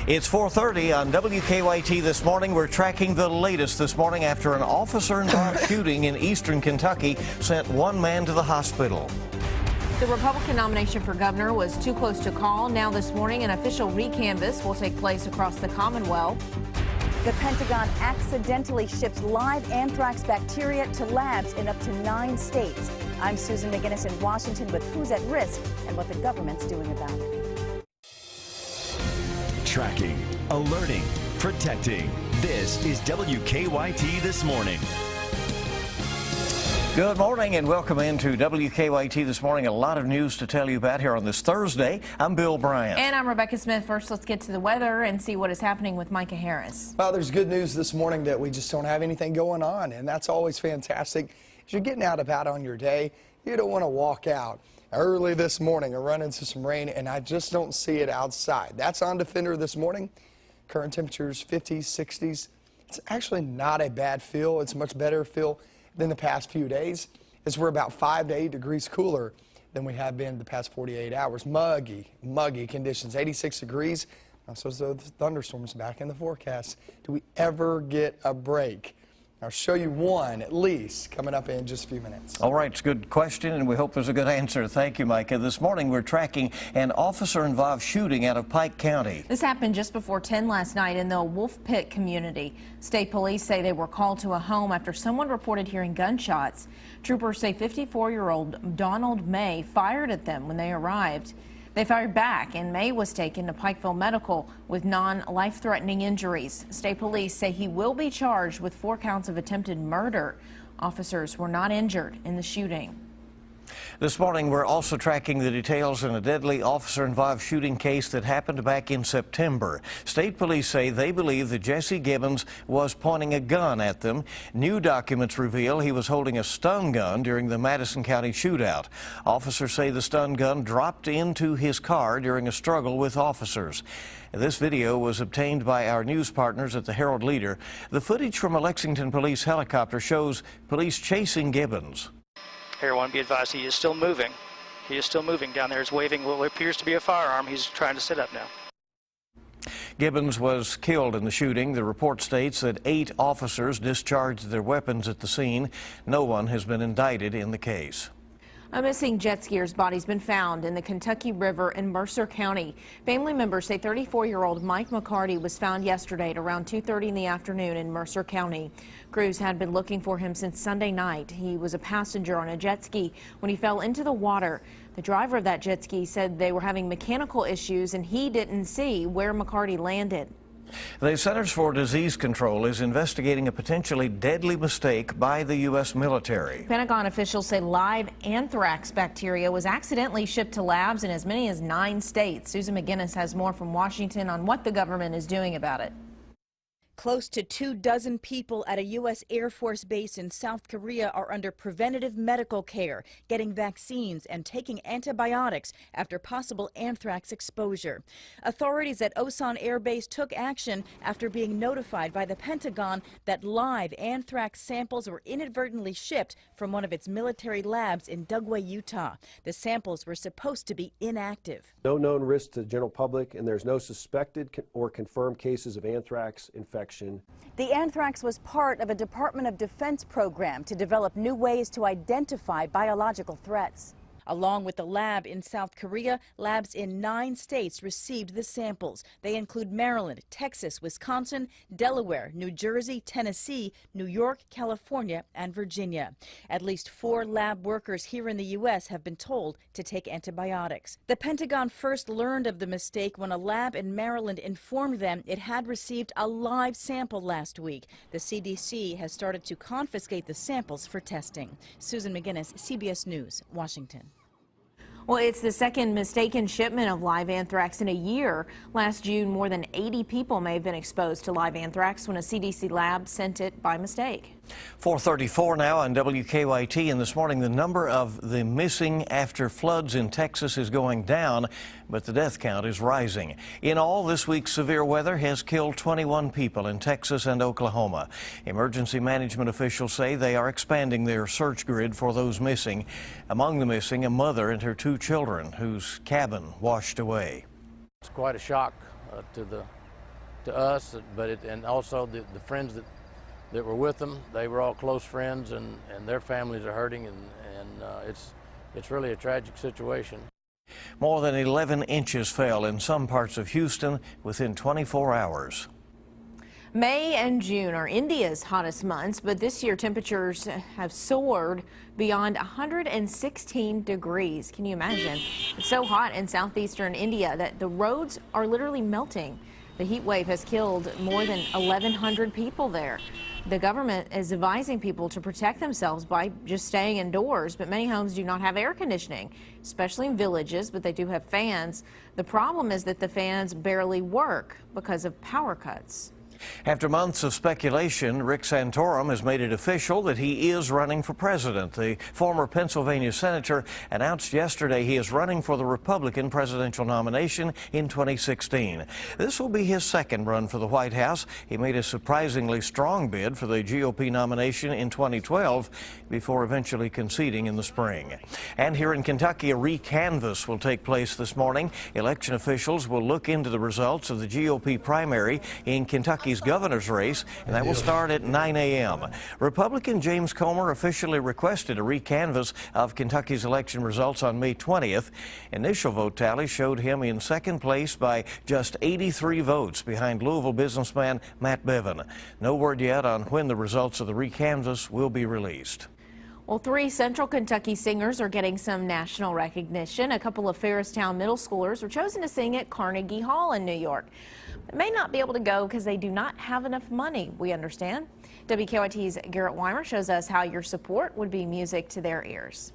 It's 4:30 on WKYT this morning. We're tracking the latest this morning after an officer-involved shooting in eastern Kentucky sent one man to the hospital. The Republican nomination for governor was too close to call. Now this morning, an official recanvass will take place across the Commonwealth. The Pentagon accidentally ships live anthrax bacteria to labs in up to 9 states. I'm Susan McGinnis in Washington with who's at risk and what the government's doing about it. Tracking, alerting, protecting. This is WKYT This Morning. Good morning and welcome into WKYT This Morning. A lot of news to tell you about here on this Thursday. I'm Bill Bryant. And I'm Rebecca Smith. First, let's get to the weather and see what is happening with Micah Harris. Well, there's good news this morning that we just don't have anything going on, and that's always fantastic. As you're getting out about on your day, you don't want to walk out. Early this morning, I run into some rain, and I just don't see it outside. That's on Defender this morning. Current temperatures 50s, 60s. It's actually not a bad feel. It's a much better feel than the past few days, as we're about 5 to 8 degrees cooler than we have been the past 48 hours. Muggy conditions, 86 degrees. So the thunderstorms back in the forecast. Do we ever get a break? I'll show you one, at least, coming up in just a few minutes. All right, it's a good question, and we hope there's a good answer. Thank you, Micah. This morning, we're tracking an officer-involved shooting out of Pike County. This happened just before 10 last night in the Wolf Pit community. State police say they were called to a home after someone reported hearing gunshots. Troopers say 54-year-old Donald May fired at them when they arrived. They fired back, and May was taken to Pikeville Medical with non-life-threatening injuries. State police say he will be charged with 4 counts of attempted murder. Officers were not injured in the shooting. This morning, we're also tracking the details in a deadly officer-involved shooting case that happened back in September. State police say they believe that Jesse Gibbons was pointing a gun at them. New documents reveal he was holding a stun gun during the Madison County shootout. Officers say the stun gun dropped into his car during a struggle with officers. This video was obtained by our news partners at the Herald Leader. The footage from a Lexington police helicopter shows police chasing Gibbons. Everyone be advised, he is still moving. He is still moving down there. He's waving what appears to be a firearm. He's trying to sit up now. Gibbons was killed in the shooting. The report states that 8 officers discharged their weapons at the scene. No one has been indicted in the case. A missing jet skier's body's been found in the Kentucky River in Mercer County. Family members say 34-year-old Mike McCarty was found yesterday at around 2:30 in the afternoon in Mercer County. Crews had been looking for him since Sunday night. He was a passenger on a jet ski when he fell into the water. The driver of that jet ski said they were having mechanical issues and he didn't see where McCarty landed. The Centers for Disease Control is investigating a potentially deadly mistake by the U.S. military. Pentagon officials say live anthrax bacteria was accidentally shipped to labs in as many as 9 states. Susan McGinnis has more from Washington on what the government is doing about it. Close to 24 people at a U.S. Air Force base in South Korea are under preventative medical care, getting vaccines and taking antibiotics after possible anthrax exposure. Authorities at Osan Air Base took action after being notified by the Pentagon that live anthrax samples were inadvertently shipped from one of its military labs in Dugway, Utah. The samples were supposed to be inactive. No known risk to the general public, and there's no suspected or confirmed cases of anthrax infection. The anthrax was part of a Department of Defense program to develop new ways to identify biological threats. Along with the lab in South Korea, labs in 9 states received the samples. They include Maryland, Texas, Wisconsin, Delaware, New Jersey, Tennessee, New York, California, and Virginia. At least 4 lab workers here in the U.S. have been told to take antibiotics. The Pentagon first learned of the mistake when a lab in Maryland informed them it had received a live sample last week. The CDC has started to confiscate the samples for testing. Susan McGinnis, CBS News, Washington. Well, it's the second mistaken shipment of live anthrax in a year. Last June, more than 80 people may have been exposed to live anthrax when a CDC lab sent it by mistake. 4:34 now on WKYT, and this morning the number of the missing after floods in Texas is going down, but the death count is rising. In all, this week's severe weather has killed 21 people in Texas and Oklahoma. Emergency management officials say they are expanding their search grid for those missing. Among the missing, a mother and her 2 children whose cabin washed away. It's quite a shock to the to us, and also the friends that were with them. They were all close friends, and their families are hurting, and it's really a tragic situation. More than 11 inches fell in some parts of Houston within 24 hours. May and June are India's hottest months, but this year temperatures have soared beyond 116 degrees. Can you imagine? It's so hot in southeastern India that the roads are literally melting. The heat wave has killed more than 1,100 people there. The government is advising people to protect themselves by just staying indoors, but many homes do not have air conditioning, especially in villages, but they do have fans. The problem is that the fans barely work because of power cuts. After months of speculation, Rick Santorum has made it official that he is running for president. The former Pennsylvania senator announced yesterday he is running for the Republican presidential nomination in 2016. This will be his second run for the White House. He made a surprisingly strong bid for the GOP nomination in 2012 before eventually conceding in the spring. And here in Kentucky, a recanvass will take place this morning. Election officials will look into the results of the GOP primary in Kentucky's governor's race, and that will start at 9 a.m. Republican James Comer officially requested a recanvass of Kentucky's election results on May 20th. Initial vote tally showed him in second place by just 83 votes behind Louisville businessman Matt Bevin. No word yet on when the results of the recanvass will be released. Well, 3 Central Kentucky singers are getting some national recognition. A couple of Ferristown middle schoolers were chosen to sing at Carnegie Hall in New York. They may not be able to go because they do not have enough money, we understand. WKYT's Garrett Weimer shows us how your support would be music to their ears.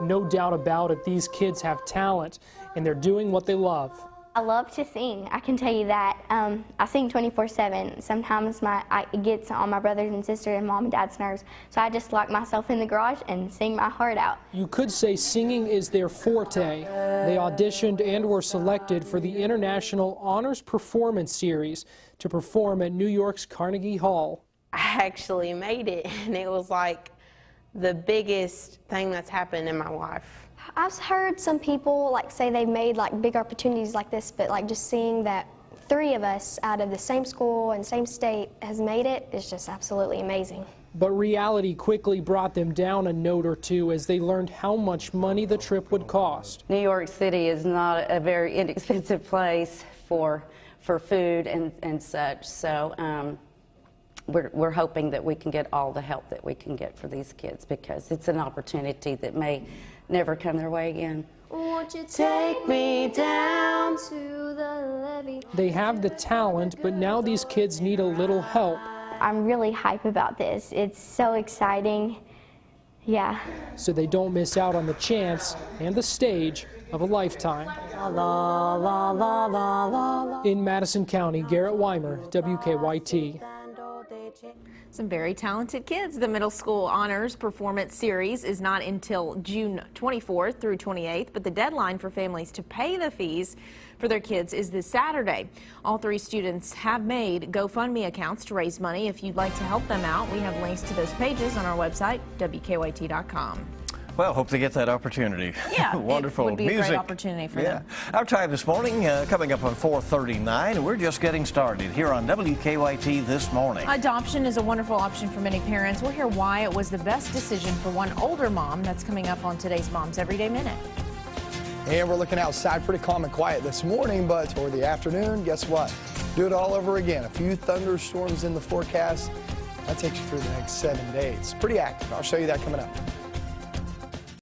No doubt about it, these kids have talent, and they're doing what they love. I love to sing, I can tell you that. I sing 24/7. Sometimes it gets on my brothers and sisters and mom and dad's nerves, so I just lock myself in the garage and sing my heart out. You could say singing is their forte. They auditioned and were selected for the International Honors Performance Series to perform at New York's Carnegie Hall. I actually made it, and it was like the biggest thing that's happened in my life. I've heard some people say they've made big opportunities like this, but just seeing that 3 of us out of the same school and same state has made it is just absolutely amazing. But reality quickly brought them down a note or two as they learned how much money the trip would cost. New York City is not a very inexpensive place for food and such, so we're hoping that we can get all the help that we can get for these kids, because it's an opportunity that may never come their way again. Won't you take me down to the levee? They have the talent, but now these kids need a little help. I'm really hype about this. It's so exciting. Yeah. So they don't miss out on the chance and the stage of a lifetime. In Madison County, Garrett Weimer, WKYT. Some very talented kids. The Middle School Honors Performance Series is not until June 24th through 28th, but the deadline for families to pay the fees for their kids is this Saturday. All 3 students have made GoFundMe accounts to raise money. If you'd like to help them out, we have links to those pages on our website, WKYT.com. Well, hope they get that opportunity. Yeah, wonderful it would be music. a great opportunity for them. Our time this morning coming up on 4:39, and we're just getting started here on WKYT This Morning. Adoption is a wonderful option for many parents. We'll hear why it was the best decision for one older mom. That's coming up on today's Mom's Everyday Minute. And we're looking outside, pretty calm and quiet this morning, but toward the afternoon, guess what? Do it all over again. A few thunderstorms in the forecast. That takes you through the next 7 days. Pretty active. I'll show you that coming up.